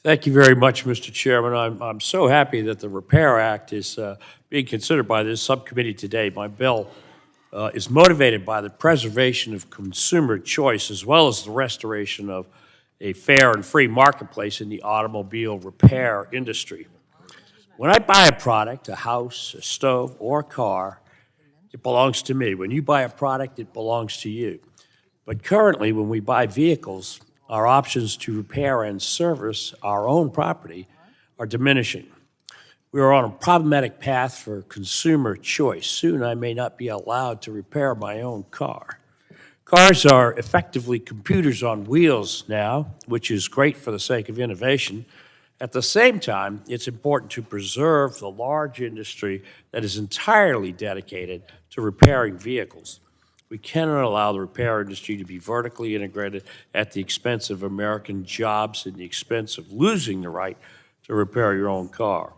Thank you very much, Mr. Chairman. I'm so happy that the Repair Act is being considered by this subcommittee today. My bill is motivated by the preservation of consumer choice as well as the restoration of a fair and free marketplace in the automobile repair industry. When I buy a product, a house, a stove, or a car, it belongs to me. When you buy a product, it belongs to you. But currently, when we buy vehicles, our options to repair and service our own property are diminishing. We are on a problematic path for consumer choice. Soon I may not be allowed to repair my own car. Cars are effectively computers on wheels now, which is great for the sake of innovation. At the same time, it's important to preserve the large industry that is entirely dedicated to repairing vehicles. We cannot allow the repair industry to be vertically integrated at the expense of American jobs and the expense of losing the right to repair your own car.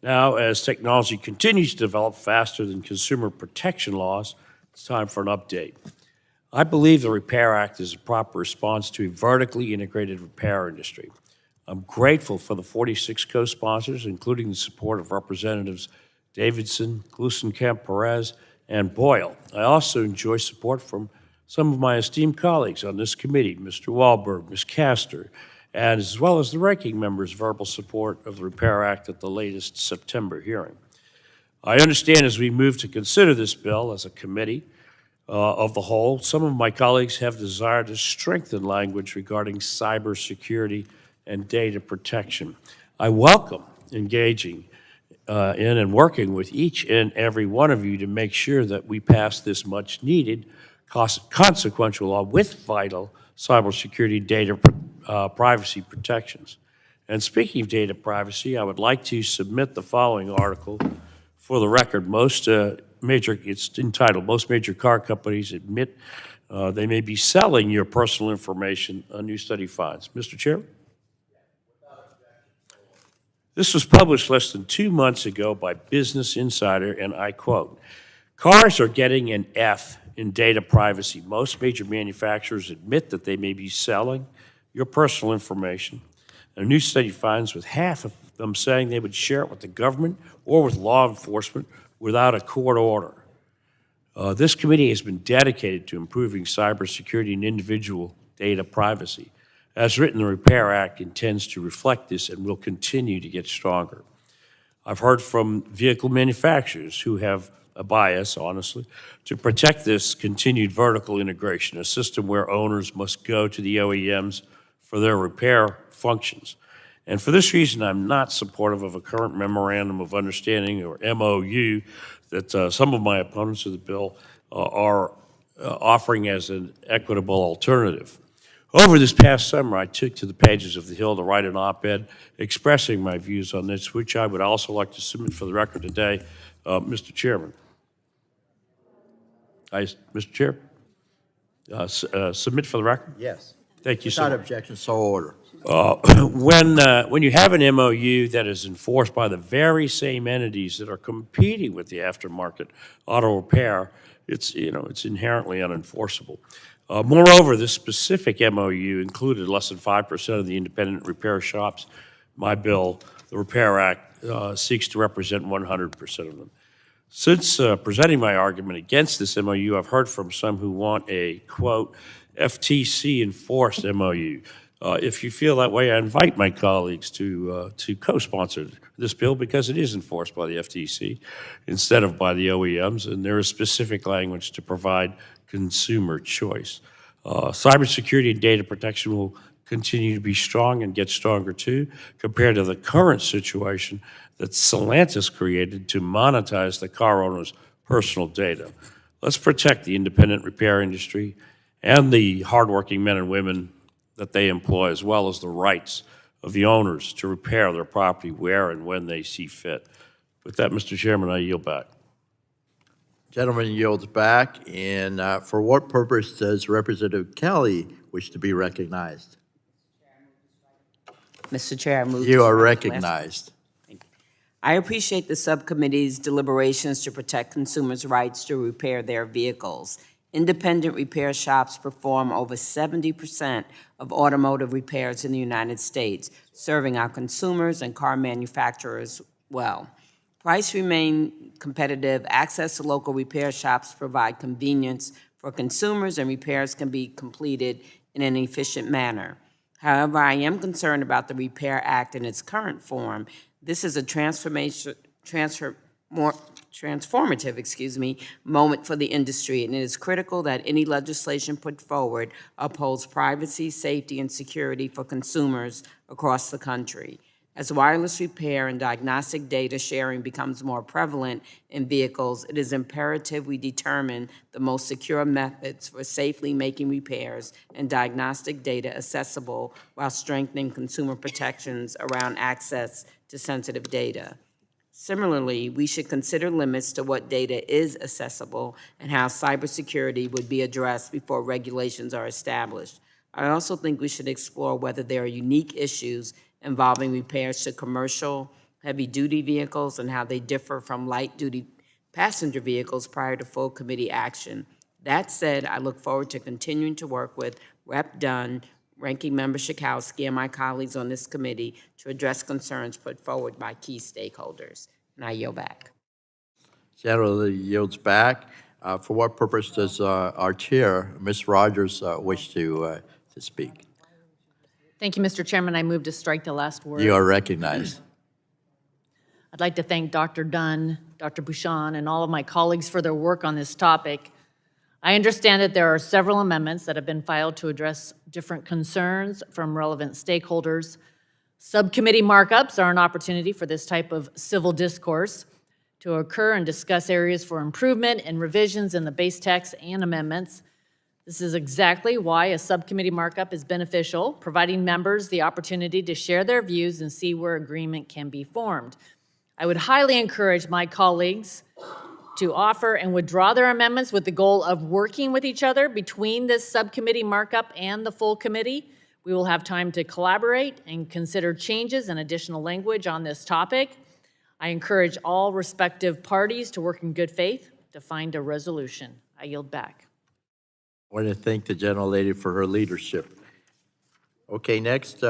Now, as technology continues to develop faster than consumer protection laws, it's time for an update. I believe the Repair Act is a proper response to a vertically integrated repair industry. I'm grateful for the 46 co-sponsors, including the support of Representatives Davidson, Gluesenkamp-Perez, and Boyle. I also enjoy support from some of my esteemed colleagues on this committee, Mr. Wahlberg, Ms. Castor, and as well as the ranking member's verbal support of the Repair Act at the latest September hearing. I understand as we move to consider this bill as a committee of the whole, some of my colleagues have desired to strengthen language regarding cybersecurity and data protection. I welcome engaging in and working with each and every one of you to make sure that we pass this much-needed, consequential law with vital cybersecurity data privacy protections. And speaking of data privacy, I would like to submit the following article for the record. It's entitled, "Most Major Car Companies Admit They May Be Selling Your Personal Information," a new study finds. Mr. Chair? This was published less than 2 months ago by Business Insider, and I quote, "Cars are getting an F in data privacy. Most major manufacturers admit that they may be selling your personal information. A new study finds with half of them saying they would share it with the government or with law enforcement without a court order." This committee has been dedicated to improving cybersecurity and individual data privacy. As written, the Repair Act intends to reflect this and will continue to get stronger. I've heard from vehicle manufacturers who have a bias, honestly, to protect this continued vertical integration, a system where owners must go to the OEMs for their repair functions. And for this reason, I'm not supportive of a current Memorandum of Understanding, or MOU, that some of my opponents of the bill are offering as an equitable alternative. Over this past summer, I took to the pages of The Hill to write an op-ed expressing my views on this, which I would also like to submit for the record today, Mr. Chairman. Mr. Chair? Submit for the record? Yes. Thank you so Without much. objection, so order. When you have an MOU that is enforced by the very same entities that are competing with the aftermarket auto repair, it's inherently unenforceable. Moreover, this specific MOU included less than 5% of the independent repair shops. My bill, the Repair Act, seeks to represent 100% of them. Since presenting my argument against this MOU, I've heard from some who want a, quote, FTC-enforced MOU. If you feel that way, I invite my colleagues to co-sponsor this bill because it is enforced by the FTC instead of by the OEMs, and there is specific language to provide consumer choice. Cybersecurity and data protection will continue to be strong and get stronger too, compared to the current situation that Stellantis created to monetize the car owner's personal data. Let's protect the independent repair industry and the hardworking men and women that they employ, as well as the rights of the owners to repair their property where and when they see fit. With that, Mr. Chairman, I yield back. Gentleman yields back. And for what purpose does Representative Kelly wish to be recognized? Mr. Chair, I move. You are recognized. Thank you. I appreciate the subcommittee's deliberations to protect consumers' rights to repair their vehicles. Independent repair shops perform over 70% of automotive repairs in the United States, serving our consumers and car manufacturers well. Price remain competitive. Access to local repair shops provide convenience for consumers, and repairs can be completed in an efficient manner. However, I am concerned about the Repair Act in its current form. This is a transformative, moment for the industry, and it is critical that any legislation put forward upholds privacy, safety, and security for consumers across the country. As wireless repair and diagnostic data sharing becomes more prevalent in vehicles, it is imperative we determine the most secure methods for safely making repairs and diagnostic data accessible while strengthening consumer protections around access to sensitive data. Similarly, we should consider limits to what data is accessible and how cybersecurity would be addressed before regulations are established. I also think we should explore whether there are unique issues involving repairs to commercial heavy-duty vehicles and how they differ from light-duty passenger vehicles prior to full committee action. That said, I look forward to continuing to work with Rep. Dunn, Ranking Member Schakowsky, and my colleagues on this committee to address concerns put forward by key stakeholders. And I yield back. General yields back. For what purpose does our chair, Ms. Rogers, wish to speak? Thank you, Mr. Chairman. I move to strike the last word. You are recognized. I'd like to thank Dr. Dunn, Dr. Bouchon, and all of my colleagues for their work on this topic. I understand that there are several amendments that have been filed to address different concerns from relevant stakeholders. Subcommittee markups are an opportunity for this type of civil discourse to occur and discuss areas for improvement and revisions in the base text and amendments. This is exactly why a subcommittee markup is beneficial, providing members the opportunity to share their views and see where agreement can be formed. I would highly encourage my colleagues to offer and withdraw their amendments with the goal of working with each other between this subcommittee markup and the full committee. We will have time to collaborate and consider changes and additional language on this topic. I encourage all respective parties to work in good faith to find a resolution. I yield back. I want to thank the gentlelady for her leadership. Okay, next,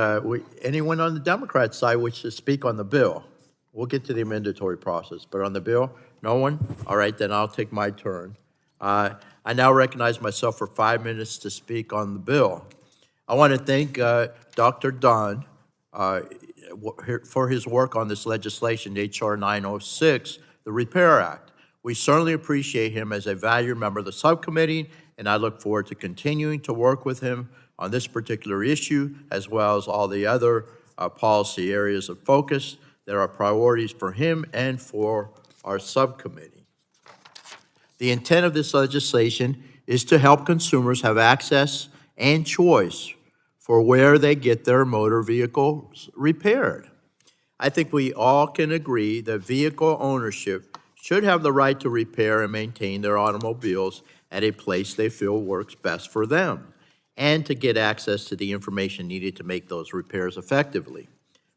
anyone on the Democrat side wish to speak on the bill? We'll get to the amendatory process, but on the bill, no one? All right, then I'll take my turn. I now recognize myself for 5 minutes to speak on the bill. I want to thank Dr. Dunn for his work on this legislation, H.R. 906, the Repair Act. We certainly appreciate him as a valued member of the subcommittee, and I look forward to continuing to work with him on this particular issue, as well as all the other policy areas of focus that are priorities for him and for our subcommittee. The intent of this legislation is to help consumers have access and choice for where they get their motor vehicles repaired. I think we all can agree that vehicle ownership should have the right to repair and maintain their automobiles at a place they feel works best for them, and to get access to the information needed to make those repairs effectively.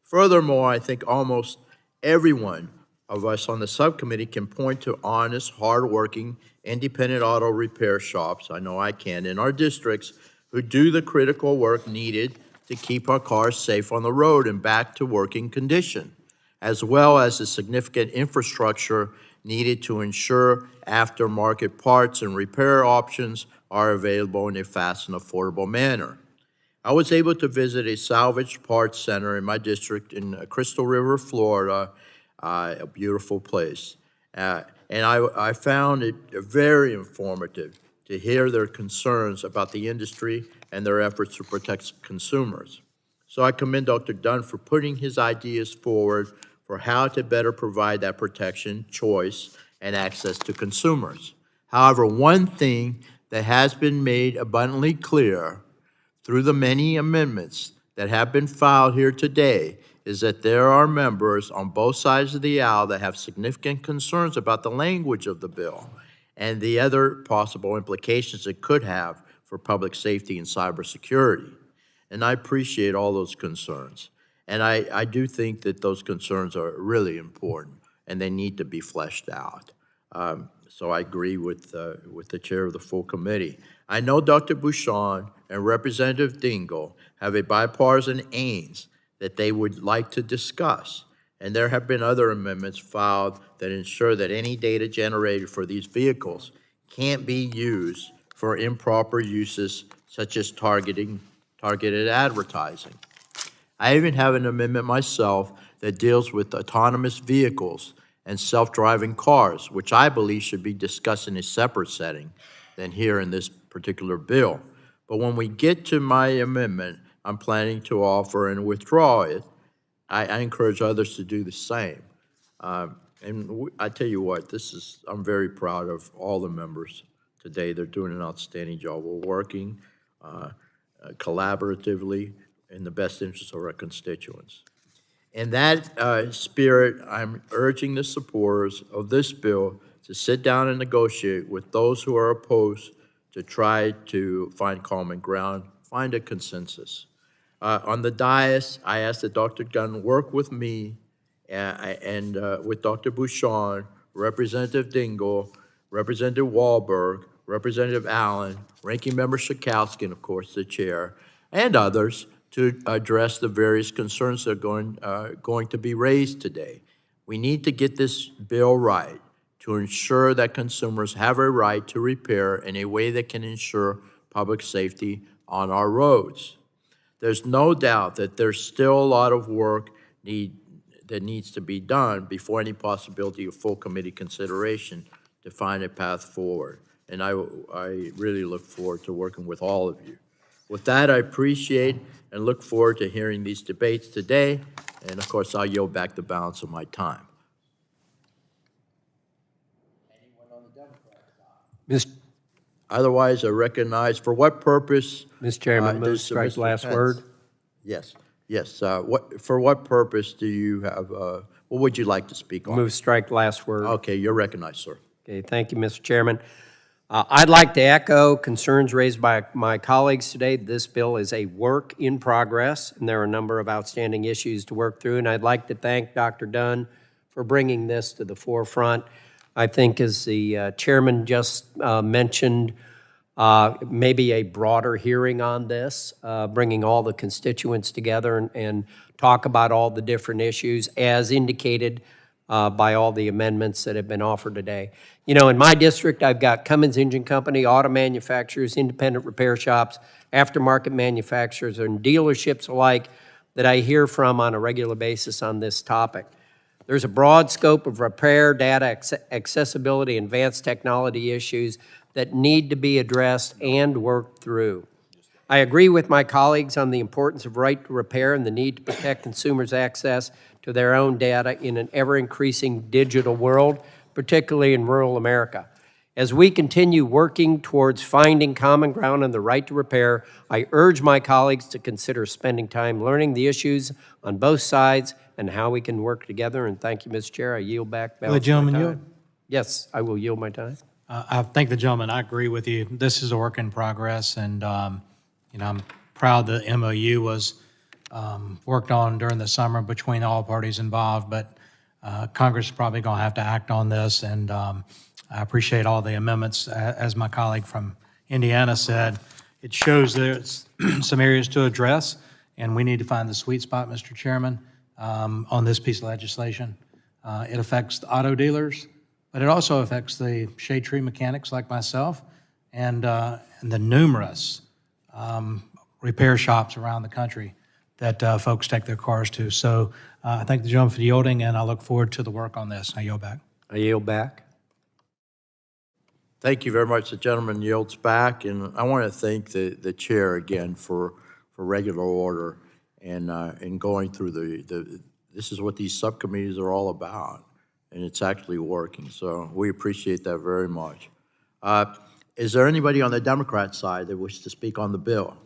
Furthermore, I think almost everyone of us on the subcommittee can point to honest, hardworking, independent auto repair shops, I know I can, in our districts who do the critical work needed to keep our cars safe on the road and back to working condition, as well as the significant infrastructure needed to ensure aftermarket parts and repair options are available in a fast and affordable manner. I was able to visit a salvage parts center in my district in Crystal River, Florida, a beautiful place. And I found it very informative to hear their concerns about the industry and their efforts to protect consumers. So I commend Dr. Dunn for putting his ideas forward for how to better provide that protection, choice, and access to consumers. However, one thing that has been made abundantly clear through the many amendments that have been filed here today is that there are members on both sides of the aisle that have significant concerns about the language of the bill and the other possible implications it could have for public safety and cybersecurity. And I appreciate all those concerns. And I do think that those concerns are really important and they need to be fleshed out. so I agree with the chair of the full committee. I know Dr. Bouchon and Representative Dingle have a bipartisan aims that they would like to discuss, and there have been other amendments filed that ensure that any data generated for these vehicles can't be used for improper uses such as targeted advertising. I even have an amendment myself that deals with autonomous vehicles and self-driving cars, which I believe should be discussed in a separate setting than here in this particular bill. But when we get to my amendment, I'm planning to offer and withdraw it. I encourage others to do the same. I tell you what, I'm very proud of all the members today. They're doing an outstanding job. We're working collaboratively in the best interest of our constituents. In that spirit, I'm urging the supporters of this bill to sit down and negotiate with those who are opposed to try to find common ground, find a consensus. On the dais, I asked that Dr. Gunn work with me and with Dr. Bouchon, Representative Dingle, Representative Wahlberg, Representative Allen, Ranking Member Schakowsky, and of course the chair, and others to address the various concerns that are going to be raised today. We need to get this bill right to ensure that consumers have a right to repair in a way that can ensure public safety on our roads. There's no doubt that there's still a lot of work that needs to be done before any possibility of full committee consideration to find a path forward. And I really look forward to working with all of you. With that, I appreciate and look forward to hearing these debates today. And of course, I'll yield back the balance of my time. Otherwise, I recognize for what purpose. Mr. Chairman, move strike Mr. last Pence. word. Yes, yes. For what purpose do you have, what would you like to speak on? Move strike last word. Okay, you're recognized, sir. Okay, thank you, Mr. Chairman. I'd like to echo concerns raised by my colleagues today. This bill is a work in progress, and there are a number of outstanding issues to work through, and I'd like to thank Dr. Dunn for bringing this to the forefront. I think, as the chairman just mentioned, maybe a broader hearing on this, bringing all the constituents together and talk about all the different issues as indicated by all the amendments that have been offered today. You know, in my district, I've got Cummins Engine Company, auto manufacturers, independent repair shops, aftermarket manufacturers, and dealerships alike that I hear from on a regular basis on this topic. There's a broad scope of repair, data accessibility, and advanced technology issues that need to be addressed and worked through. I agree with my colleagues on the importance of right to repair and the need to protect consumers' access to their own data in an ever-increasing digital world, particularly in rural America. As we continue working towards finding common ground on the right to repair, I urge my colleagues to consider spending time learning the issues on both sides and how we can work together. And thank you, Mr. Chair. I yield back. Will the gentleman yield? Yes, I will yield my time. I thank the gentleman. I agree with you. This is a work in progress, and you know, I'm proud the MOU was worked on during the summer between all parties involved. But Congress is probably going to have to act on this, and I appreciate all the amendments. As my colleague from Indiana said, it shows there's some areas to address, and we need to find the sweet spot, Mr. Chairman, on this piece of legislation. It affects the auto dealers, but it also affects the shade tree mechanics like myself and the numerous repair shops around the country that folks take their cars to. So I thank the gentleman for yielding, and I look forward to the work on this. I yield back. I yield back. Thank you very much. The gentleman yields back, and I want to thank the chair again for regular order and going through this is what these subcommittees are all about, and it's actually working. So we appreciate that very much. Is there anybody on the Democrat side that wishes to speak on the bill?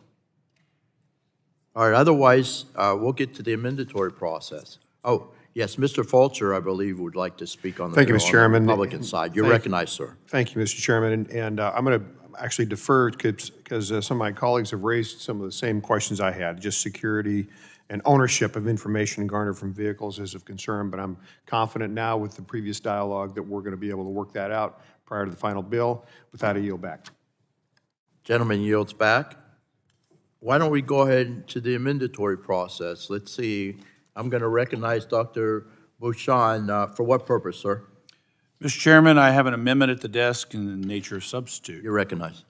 All right, otherwise, we'll get to the amendatory process. Oh, yes, Mr. Fulcher, I believe, would like to speak on the Thank you, bill Mr. on Chairman. the Republican side. You're recognized, sir. Thank you, Mr. Chairman. And I'm going to actually defer because some of my colleagues have raised some of the same questions I had, just security and ownership of information garnered from vehicles is of concern, but I'm confident now with the previous dialogue that we're going to be able to work that out prior to the final bill. With that, I yield back. Gentleman yields back. Why don't we go ahead to the amendatory process? Let's see. I'm going to recognize Dr. Bouchon. For what purpose, sir? Mr. Chairman, I have an amendment at the desk in the nature of substitute. You're recognized.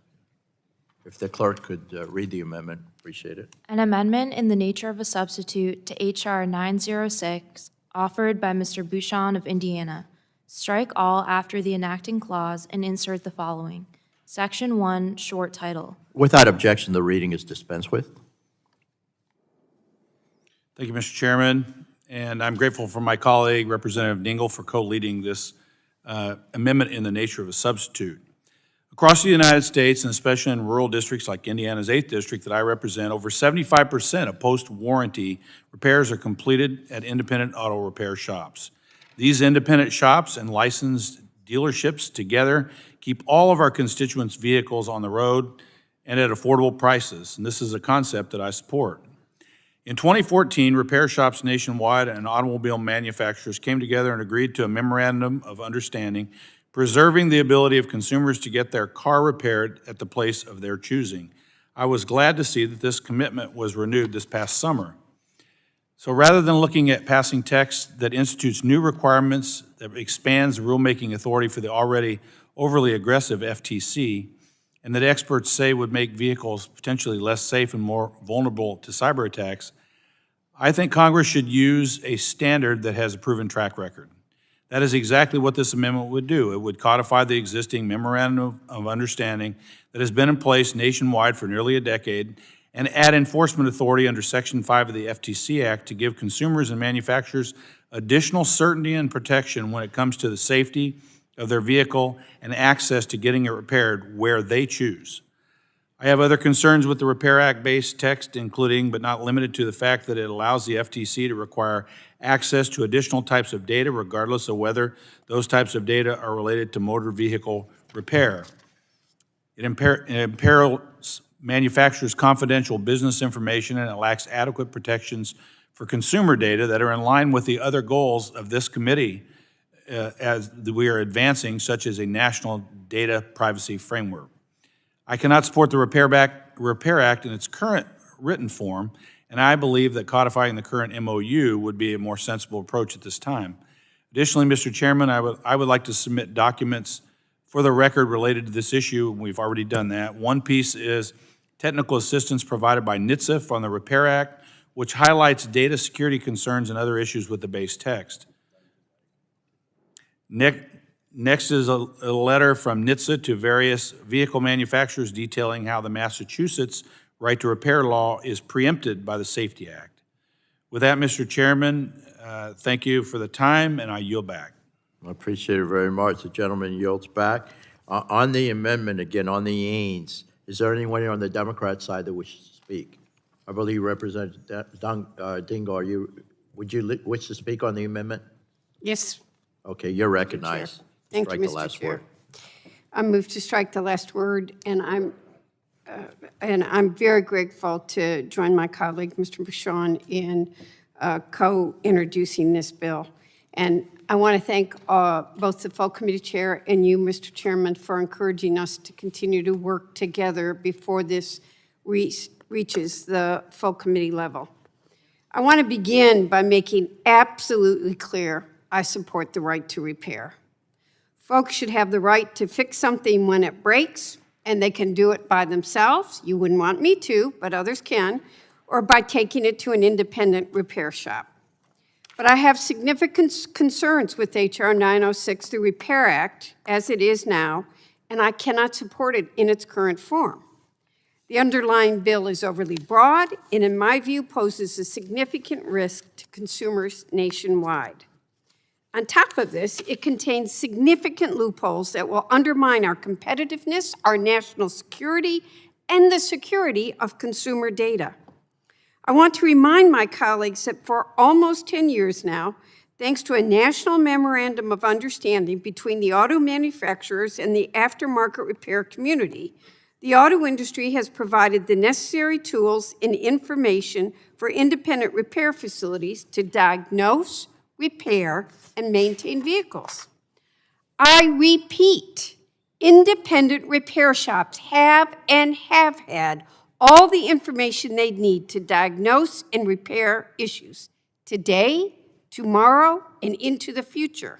If the clerk could read the amendment, appreciate it. An amendment in the nature of a substitute to H.R. 906, offered by Mr. Bouchon of Indiana. Strike all after the enacting clause and insert the following. Section 1, short title. Without objection, the reading is dispensed with. Thank you, Mr. Chairman, and I'm grateful for my colleague, Representative Dingell, for co-leading this amendment in the nature of a substitute. Across the United States, and especially in rural districts like Indiana's 8th District that I represent, over 75% of post-warranty repairs are completed at independent auto repair shops. These independent shops and licensed dealerships together keep all of our constituents' vehicles on the road and at affordable prices, and this is a concept that I support. In 2014, repair shops nationwide and automobile manufacturers came together and agreed to a memorandum of understanding preserving the ability of consumers to get their car repaired at the place of their choosing. I was glad to see that this commitment was renewed this past summer. So rather than looking at passing text that institutes new requirements that expands the rulemaking authority for the already overly aggressive FTC, and that experts say would make vehicles potentially less safe and more vulnerable to cyber attacks, I think Congress should use a standard that has a proven track record. That is exactly what this amendment would do. It would codify the existing memorandum of understanding that has been in place nationwide for nearly a decade and add enforcement authority under Section 5 of the FTC Act to give consumers and manufacturers additional certainty and protection when it comes to the safety of their vehicle and access to getting it repaired where they choose. I have other concerns with the Repair Act-based text, including but not limited to the fact that it allows the FTC to require access to additional types of data regardless of whether those types of data are related to motor vehicle repair. It imperils manufacturers' confidential business information, and it lacks adequate protections for consumer data that are in line with the other goals of this committee as we are advancing, such as a national data privacy framework. I cannot support the Repair Act in its current written form, and I believe that codifying the current MOU would be a more sensible approach at this time. Additionally, Mr. Chairman, I would like to submit documents for the record related to this issue, and we've already done that. One piece is technical assistance provided by NHTSA on the Repair Act, which highlights data security concerns and other issues with the base text. Next is a letter from NHTSA to various vehicle manufacturers detailing how the Massachusetts right to repair law is preempted by the Safety Act. With that, Mr. Chairman, thank you for the time, and I yield back. I appreciate it very much. The gentleman yields back. On the amendment, again, on the Ains, is there anyone on the Democrat side that wishes to speak? I believe Representative Dingell, would you wish to speak on the amendment? Yes. Okay, you're recognized. Thank you, Strike the Mr. last Chair. word. I move to strike the last word, and I'm very grateful to join my colleague, Mr. Bouchon, in co-introducing this bill. And I want to thank both the full committee chair and you, Mr. Chairman, for encouraging us to continue to work together before this reaches the full committee level. I want to begin by making absolutely clear I support the right to repair. Folks should have the right to fix something when it breaks, and they can do it by themselves. You wouldn't want me to, but others can, or by taking it to an independent repair shop. But I have significant concerns with H.R. 906, the Repair Act, as it is now, and I cannot support it in its current form. The underlying bill is overly broad and, in my view, poses a significant risk to consumers nationwide. On top of this, it contains significant loopholes that will undermine our competitiveness, our national security, and the security of consumer data. I want to remind my colleagues that for almost 10 years now, thanks to a national memorandum of understanding between the auto manufacturers and the aftermarket repair community, The auto industry has provided the necessary tools and information for independent repair facilities to diagnose, repair, and maintain vehicles. I repeat, independent repair shops have had all the information they need to diagnose and repair issues today, tomorrow, and into the future.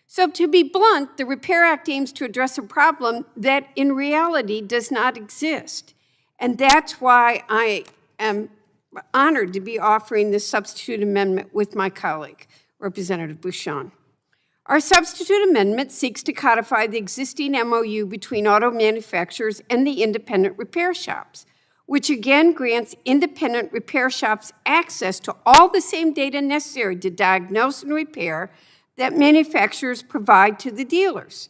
So to be blunt, the Repair Act aims to address a problem that in reality does not exist. And that's why I am honored to be offering this substitute amendment with my colleague, Representative Bouchon. Our substitute amendment seeks to codify the existing MOU between auto manufacturers and the independent repair shops, which again grants independent repair shops access to all the same data necessary to diagnose and repair that manufacturers provide to the dealers.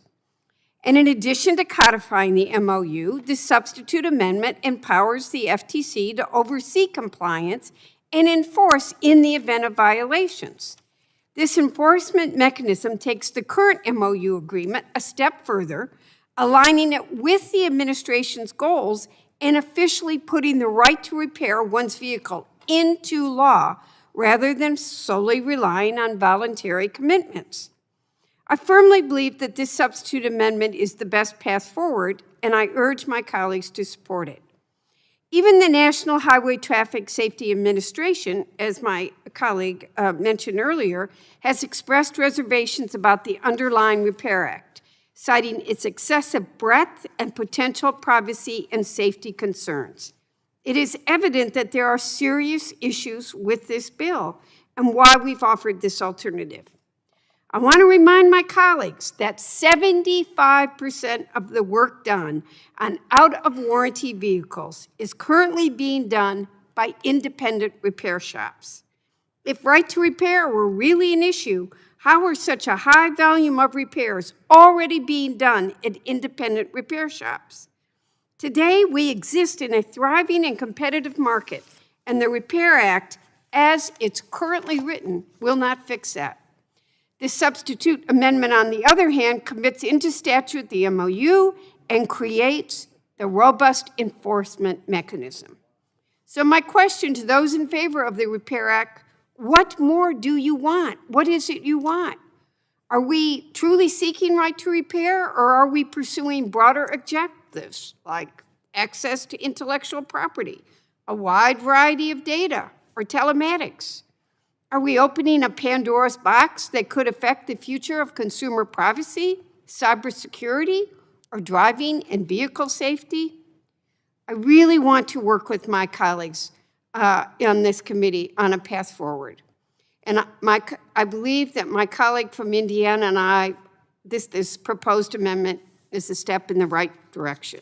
And in addition to codifying the MOU, the substitute amendment empowers the FTC to oversee compliance and enforce in the event of violations. This enforcement mechanism takes the current MOU agreement a step further, aligning it with the administration's goals and officially putting the right to repair one's vehicle into law rather than solely relying on voluntary commitments. I firmly believe that this substitute amendment is the best path forward, and I urge my colleagues to support it. Even the National Highway Traffic Safety Administration, as my colleague mentioned earlier, has expressed reservations about the underlying Repair Act, citing its excessive breadth and potential privacy and safety concerns. It is evident that there are serious issues with this bill and why we've offered this alternative. I want to remind my colleagues that 75% of the work done on out-of-warranty vehicles is currently being done by independent repair shops. If right to repair were really an issue, how are such a high volume of repairs already being done at independent repair shops? Today, we exist in a thriving and competitive market, and the Repair Act, as it's currently written, will not fix that. This substitute amendment, on the other hand, commits into statute the MOU and creates the robust enforcement mechanism. So my question to those in favor of the Repair Act, what more do you want? What is it you want? Are we truly seeking right to repair, or are we pursuing broader objectives like access to intellectual property, a wide variety of data, or telematics? Are we opening a Pandora's box that could affect the future of consumer privacy, cybersecurity, or driving and vehicle safety? I really want to work with my colleagues on this committee on a path forward. And I believe that my colleague from Indiana and this proposed amendment is a step in the right direction.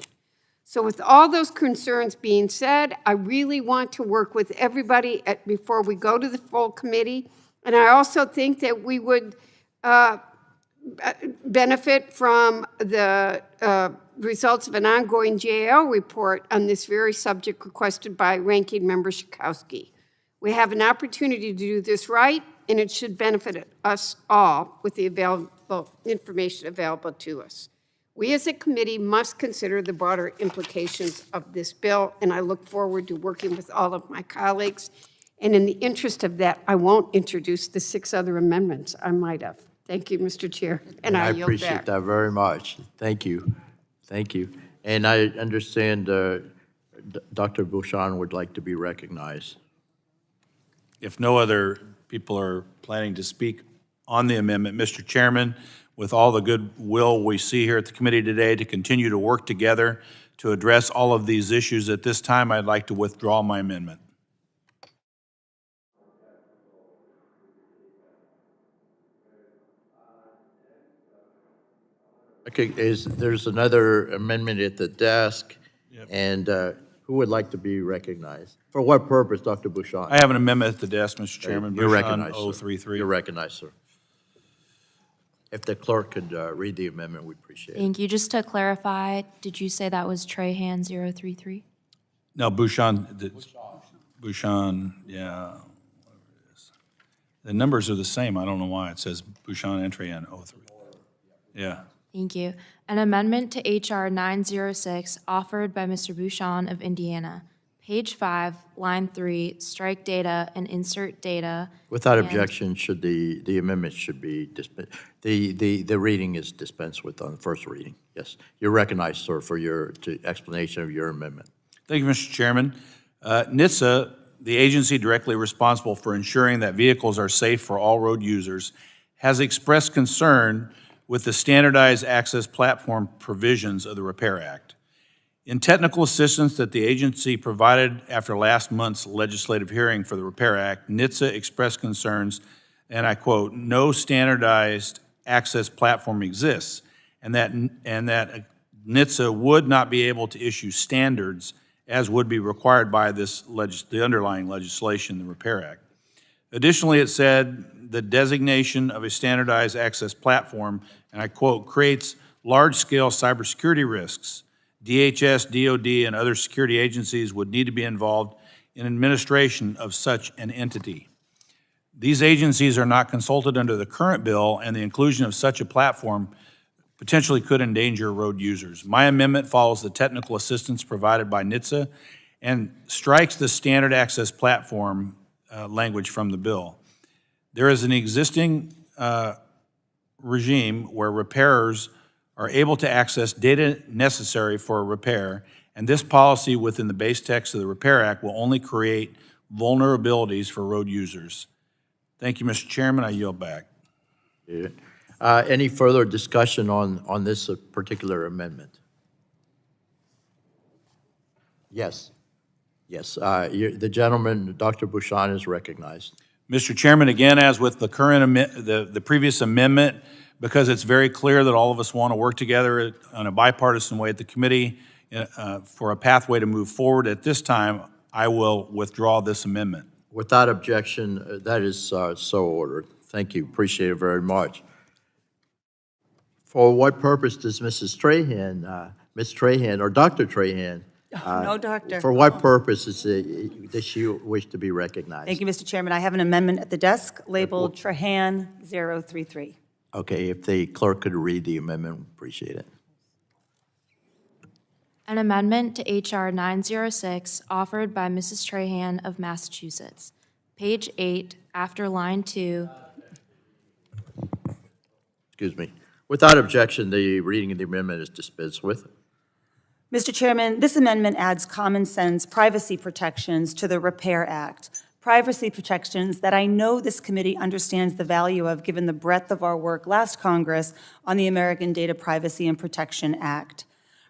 So with all those concerns being said, I really want to work with everybody before we go to the full committee. And I also think that we would benefit from the results of an ongoing GAO report on this very subject requested by Ranking Member Schakowsky. We have an opportunity to do this right, and it should benefit us all with the available information available to us. We as a committee must consider the broader implications of this bill, and I look forward to working with all of my colleagues. And in the interest of that, I won't introduce the 6 other amendments I might have. Thank you, Mr. Chair, and I yield back. appreciate that very much. Thank you. Thank you. And I understand Dr. Bouchon would like to be recognized. If no other people are planning to speak on the amendment, Mr. Chairman, with all the goodwill we see here at the committee today to continue to work together to address all of these issues at this time, I'd like to withdraw my amendment. Okay, there's another amendment at the desk, and who would like to be recognized? For what purpose, Dr. Bouchon? I have an amendment at the desk, Mr. Chairman. You're Bouchon recognized, sir. 033. You're recognized, sir. If the clerk could read the amendment, we'd appreciate it. Thank you. Just to clarify, did you say that was Trahan 033? No, Bouchon, Bouchon, yeah, whatever it is. The numbers are the same. I don't know why. It says Bouchon entry in 03. Yeah. Thank you. An amendment to H.R. 906 offered by Mr. Bouchon of Indiana. Page 5, line 3, strike data and insert data. Without And- objection, should the amendment should be the reading is dispensed with on the first reading. Yes, you're recognized, sir, for your explanation of your amendment. Thank you, Mr. Chairman. NHTSA, the agency directly responsible for ensuring that vehicles are safe for all road users, has expressed concern with the standardized access platform provisions of the Repair Act. In technical assistance that the agency provided after last month's legislative hearing for the Repair Act, NHTSA expressed concerns, and I quote, "No standardized access platform exists," and that NHTSA would not be able to issue standards as would be required by the underlying legislation, the Repair Act. Additionally, it said the designation of a standardized access platform, and I quote, "creates large-scale cybersecurity risks. DHS, DOD, and other security agencies would need to be involved in administration of such an entity. These agencies are not consulted under the current bill, and the inclusion of such a platform potentially could endanger road users. My amendment follows the technical assistance provided by NHTSA and strikes the standard access platform language from the bill. There is an existing regime where repairers are able to access data necessary for a repair, and this policy within the base text of the Repair Act will only create vulnerabilities for road users. Thank you, Mr. Chairman. I yield back. Any further discussion on this particular amendment? Yes. Yes. The gentleman, Dr. Bouchon, is recognized. Mr. Chairman, again, as with the current the previous amendment, because it's very clear that all of us want to work together in a bipartisan way at the committee for a pathway to move forward, at this time, I will withdraw this amendment. Without objection, that is so ordered. Thank you. Appreciate it very much. For what purpose does Mrs. Trahan, Ms. Trahan, or Dr. Trahan, No, Doctor. for what purpose does she wish to be recognized? Thank you, Mr. Chairman. I have an amendment at the desk labeled Trahan 033. Okay, if the clerk could read the amendment, appreciate it. An amendment to H.R. 906 offered by Mrs. Trahan of Massachusetts. Page 8, after line 2. Excuse me. Without objection, the reading of the amendment is dispensed with. Mr. Chairman, this amendment adds common sense privacy protections to the Repair Act. Privacy protections that I know this committee understands the value of given the breadth of our work last Congress on the American Data Privacy and Protection Act.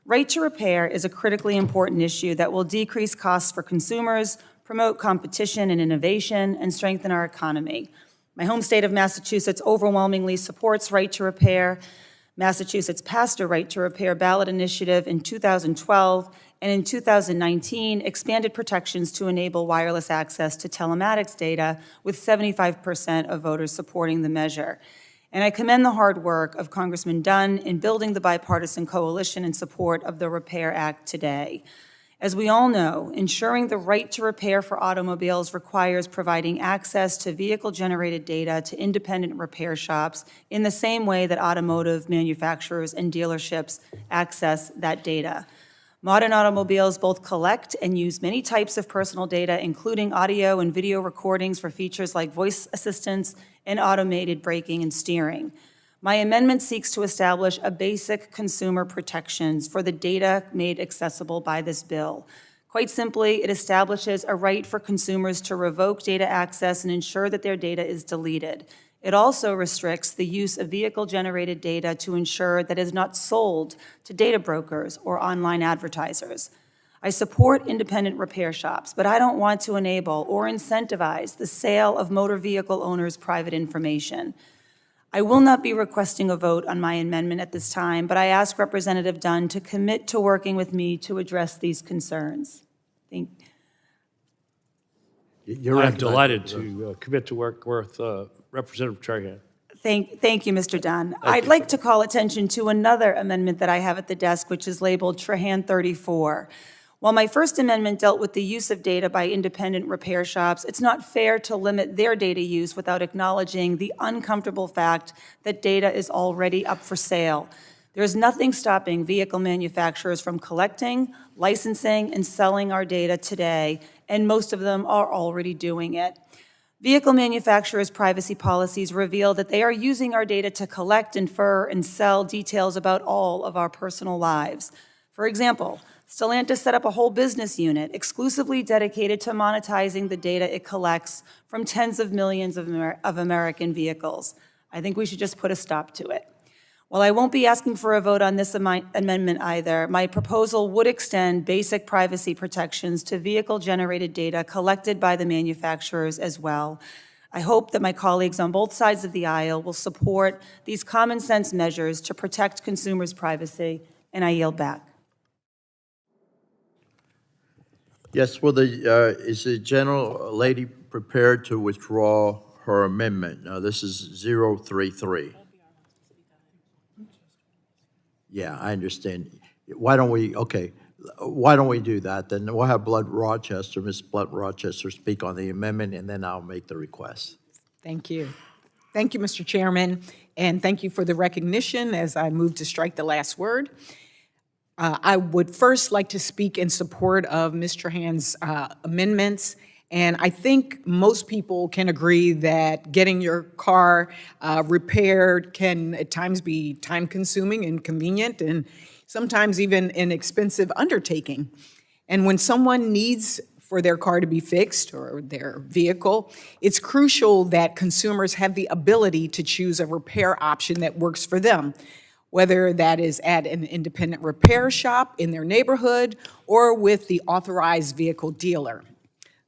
Right to repair is a critically important issue that will decrease costs for consumers, promote competition and innovation, and strengthen our economy. My home state of Massachusetts overwhelmingly supports right to repair. Massachusetts passed a right to repair ballot initiative in 2012, and in 2019 expanded protections to enable wireless access to telematics data, with 75% of voters supporting the measure. And I commend the hard work of Congressman Dunn in building the bipartisan coalition in support of the Repair Act today. As we all know, ensuring the right to repair for automobiles requires providing access to vehicle-generated data to independent repair shops in the same way that automotive manufacturers and dealerships access that data. Modern automobiles both collect and use many types of personal data, including audio and video recordings for features like voice assistance and automated braking and steering. My amendment seeks to establish a basic consumer protections for the data made accessible by this bill. Quite simply, it establishes a right for consumers to revoke data access and ensure that their data is deleted. It also restricts the use of vehicle-generated data to ensure that it is not sold to data brokers or online advertisers. I support independent repair shops, but I don't want to enable or incentivize the sale of motor vehicle owners' private information. I will not be requesting a vote on my amendment at this time, but I ask Representative Dunn to commit to working with me to address these concerns. You're I'm recognized. delighted to commit to work with Representative Trahan. Thank you, Mr. Dunn. I'd like to call attention to another amendment that I have at the desk, which is labeled Trahan 34. While my first amendment dealt with the use of data by independent repair shops, it's not fair to limit their data use without acknowledging the uncomfortable fact that data is already up for sale. There's nothing stopping vehicle manufacturers from collecting, licensing, and selling our data today, and most of them are already doing it. Vehicle manufacturers' privacy policies reveal that they are using our data to collect, infer, and sell details about all of our personal lives. For example, Stellantis set up a whole business unit exclusively dedicated to monetizing the data it collects from tens of millions of American vehicles. I think we should just put a stop to it. While I won't be asking for a vote on this amendment either, my proposal would extend basic privacy protections to vehicle-generated data collected by the manufacturers as well. I hope that my colleagues on both sides of the aisle will support these common-sense measures to protect consumers' privacy, and I yield back. Yes, well, is the general lady prepared to withdraw her amendment? Now, this is 033. Yeah, I understand. Why don't we do that? Then we'll have Ms. Blunt Rochester speak on the amendment, and then I'll make the request. Thank you. Thank you, Mr. Chairman, and thank you for the recognition as I move to strike the last word. I would first like to speak in support of Ms. Trahan's amendments. And I think most people can agree that getting your car repaired can at times be time-consuming and convenient, and sometimes even an expensive undertaking. And when someone needs for their car to be fixed or their vehicle, it's crucial that consumers have the ability to choose a repair option that works for them, whether that is at an independent repair shop in their neighborhood or with the authorized vehicle dealer.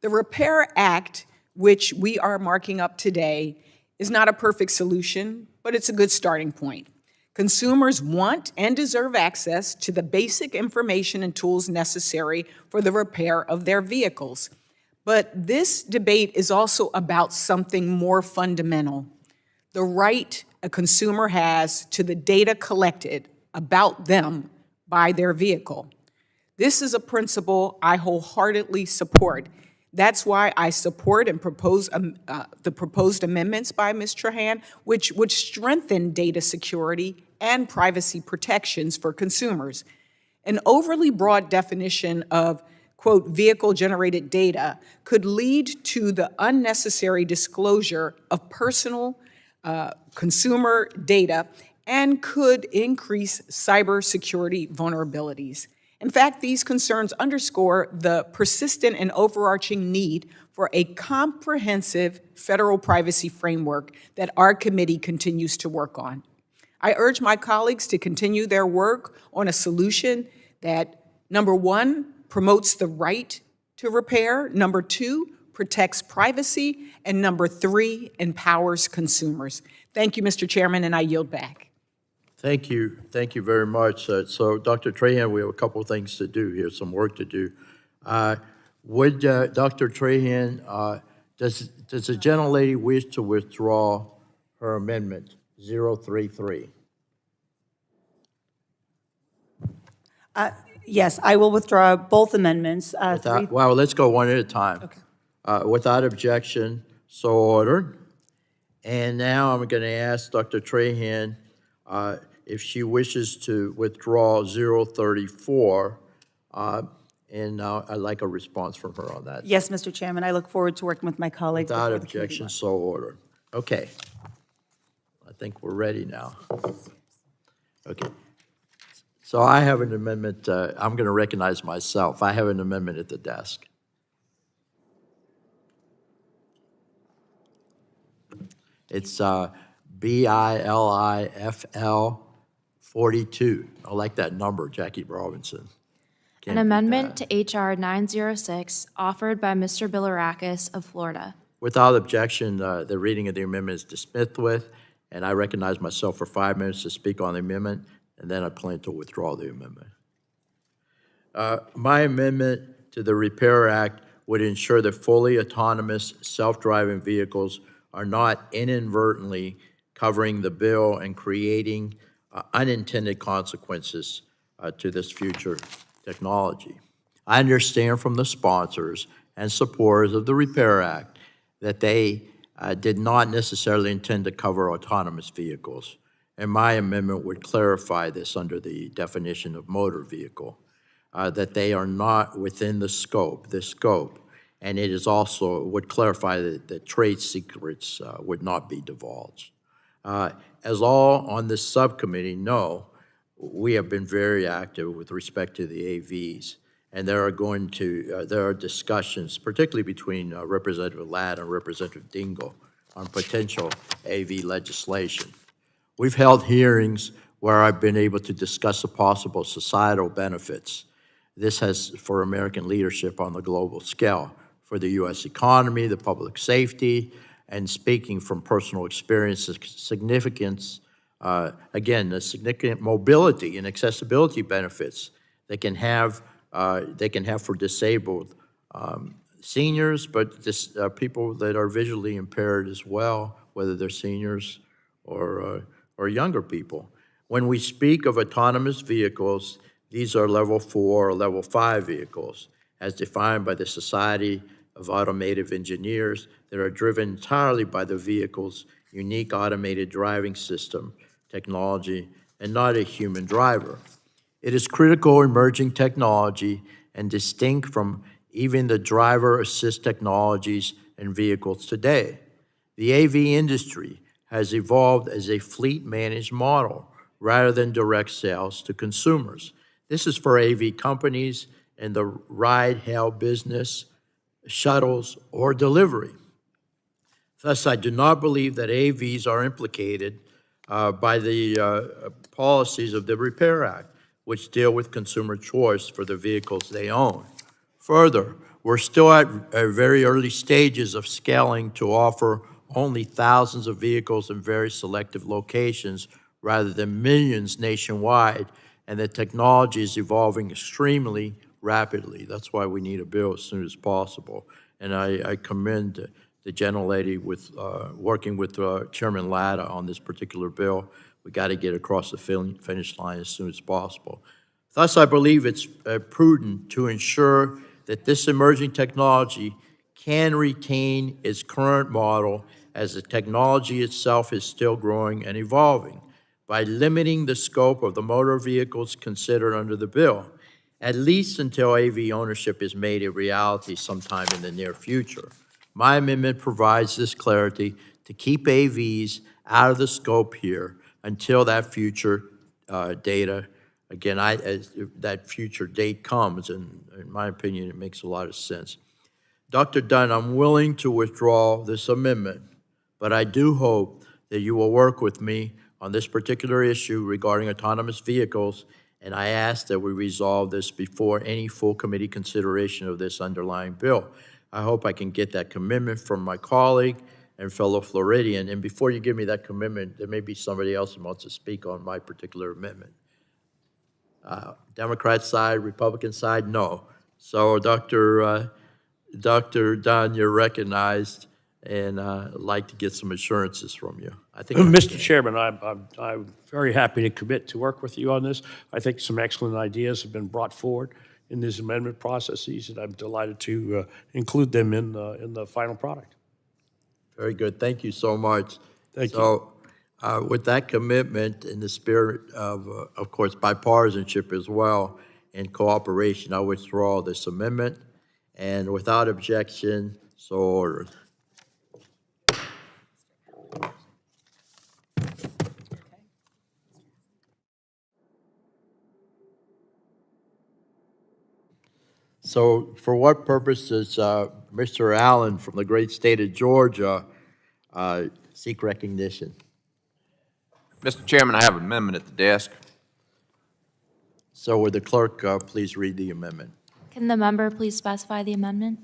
The Repair Act, which we are marking up today, is not a perfect solution, but it's a good starting point. Consumers want and deserve access to the basic information and tools necessary for the repair of their vehicles. But this debate is also about something more fundamental: the right a consumer has to the data collected about them by their vehicle. This is a principle I wholeheartedly support. That's why I support and propose the proposed amendments by Ms. Trahan, which would strengthen data security and privacy protections for consumers. An overly broad definition of, quote, vehicle-generated data could lead to the unnecessary disclosure of personal consumer data and could increase cybersecurity vulnerabilities. In fact, these concerns underscore the persistent and overarching need for a comprehensive federal privacy framework that our committee continues to work on. I urge my colleagues to continue their work on a solution that, number one, promotes the right to repair, number two, protects privacy, and number three, empowers consumers. Thank you, Mr. Chairman, and I yield back. Thank you very much. So, Dr. Trahan, we have a couple of things to do here, some work to do. Would Dr. Trahan, does the gentlelady wish to withdraw her amendment 033? Yes, I will withdraw both amendments. Well, let's go one at a time. Okay. Without objection, so ordered. And now I'm going to ask Dr. Trahan if she wishes to withdraw 034, and I'd like a response from her on that. Yes, Mr. Chairman, I look forward to working with my colleagues. Without before the committee objection, vote. so ordered. Okay. I think we're ready now. Okay. So I have an amendment. I'm going to recognize myself. I have an amendment at the desk. It's BILIFL 42. I like that number, Jackie Robinson. An Can't beat amendment that. to H.R. 906, offered by Mr. Bilirakis of Florida. Without objection, the reading of the amendment is dismissed with, and I recognize myself for 5 minutes to speak on the amendment, and then I plan to withdraw the amendment. My amendment to the Repair Act would ensure that fully autonomous self-driving vehicles are not inadvertently covering the bill and creating unintended consequences to this future technology. I understand from the sponsors and supporters of the Repair Act that they did not necessarily intend to cover autonomous vehicles. and my amendment would clarify this under the definition of motor vehicle, that they are not within the scope, and it is also, would clarify that trade secrets would not be divulged. As all on this subcommittee know, we have been very active with respect to the AVs, and there are discussions, particularly between Representative Ladd and Representative Dingell, on potential AV legislation. We've held hearings where I've been able to discuss the possible societal benefits this has for American leadership on the global scale, for the U.S. economy, the public safety, and speaking from personal experience, the significance, again, the significant mobility and accessibility benefits they can have for disabled seniors, but people that are visually impaired as well, whether they're seniors or younger people. When we speak of autonomous vehicles, these are level 4 or level 5 vehicles, as defined by the Society of Automotive Engineers, that are driven entirely by the vehicle's unique automated driving system technology and not a human driver. It is critical emerging technology and distinct from even the driver assist technologies in vehicles today. The AV industry has evolved as a fleet-managed model rather than direct sales to consumers. This is for AV companies in the ride-hail business, shuttles, or delivery. Thus, I do not believe that AVs are implicated by the policies of the Repair Act, which deal with consumer choice for the vehicles they own. Further, we're still at very early stages of scaling to offer only thousands of vehicles in very selective locations rather than millions nationwide, and the technology is evolving extremely rapidly. That's why we need a bill as soon as possible. And I commend the gentlelady with working with Chairman Ladd on this particular bill. We got to get across the finish line as soon as possible. Thus, I believe it's prudent to ensure that this emerging technology can retain its current model as the technology itself is still growing and evolving by limiting the scope of the motor vehicles considered under the bill, at least until AV ownership is made a reality sometime in the near future. My amendment provides this clarity to keep AVs out of the scope here until that future data, again, that future date comes, and in my opinion, it makes a lot of sense. Dr. Dunn, I'm willing to withdraw this amendment, but I do hope that you will work with me on this particular issue regarding autonomous vehicles, and I ask that we resolve this before any full committee consideration of this underlying bill. I hope I can get that commitment from my colleague and fellow Floridian. And before you give me that commitment, there may be somebody else who wants to speak on my particular amendment. Democrat side, Republican side, no. So Dr. Dunn, you're recognized, and I'd like to get some assurances from you. I think Mr. Chairman, I'm very happy to commit to work with you on this. I think some excellent ideas have been brought forward in these amendment processes, and I'm delighted to include them in the final product. Very good. Thank you so much. Thank you. So, with that commitment in the spirit of course, bipartisanship as well and cooperation, I withdraw this amendment, and without objection, so ordered. So for what purpose does Mr. Allen from the great state of Georgia seek recognition? Mr. Chairman, I have an amendment at the desk. So would the clerk please read the amendment? Can the member please specify the amendment?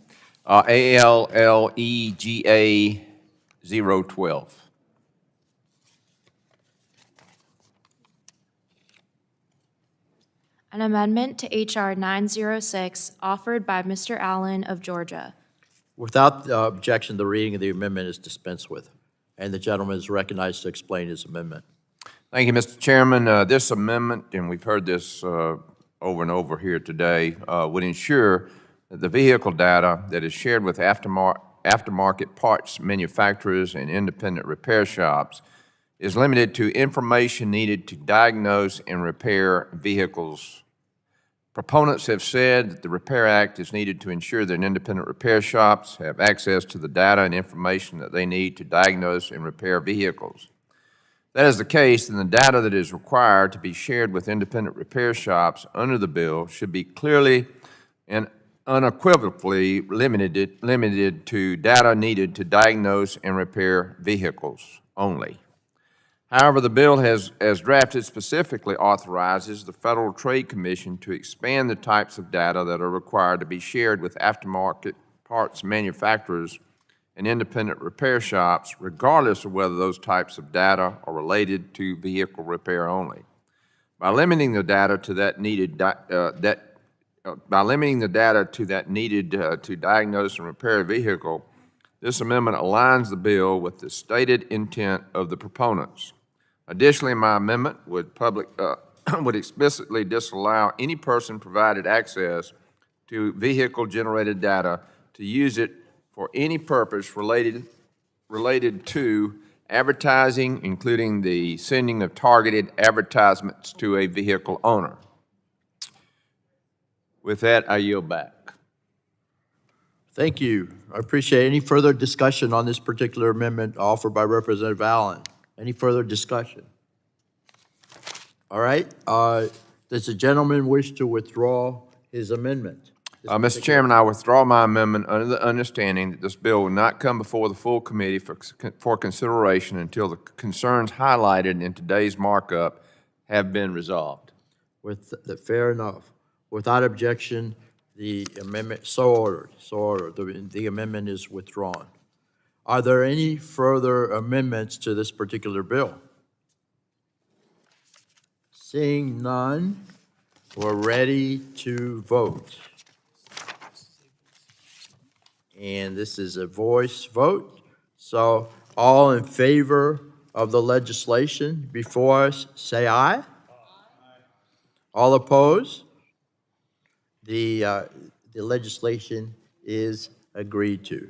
ALLEGA 012. An amendment to H.R. 906 offered by Mr. Allen of Georgia. Without objection, the reading of the amendment is dispensed with, and the gentleman is recognized to explain his amendment. Thank you, Mr. Chairman. This amendment, and we've heard this over and over here today, would ensure that the vehicle data that is shared with aftermarket parts manufacturers and independent repair shops is limited to information needed to diagnose and repair vehicles. Proponents have said that the Repair Act is needed to ensure that independent repair shops have access to the data and information that they need to diagnose and repair vehicles. If that is the case, then the data that is required to be shared with independent repair shops under the bill should be clearly and unequivocally limited to data needed to diagnose and repair vehicles only. However, the bill as drafted specifically authorizes the Federal Trade Commission to expand the types of data that are required to be shared with aftermarket parts manufacturers and independent repair shops, regardless of whether those types of data are related to vehicle repair only. By limiting the data to that needed to diagnose and repair a vehicle, this amendment aligns the bill with the stated intent of the proponents. Additionally, my amendment would explicitly disallow any person provided access to vehicle-generated data to use it for any purpose related to advertising, including the sending of targeted advertisements to a vehicle owner. With that, I yield back. Thank you. I appreciate any further discussion on this particular amendment offered by Representative Allen. Any further discussion? All right. Does the gentleman wish to withdraw his amendment? Mr. Chairman, I withdraw my amendment under the understanding that this bill will not come before the full committee for consideration until the concerns highlighted in today's markup have been resolved. Fair enough. Without objection, the amendment, so ordered. The amendment is withdrawn. Are there any further amendments to this particular bill? Seeing none, we're ready to vote. And this is a voice vote. So all in favor of the legislation before us, say aye. Aye. All opposed? The legislation is agreed to.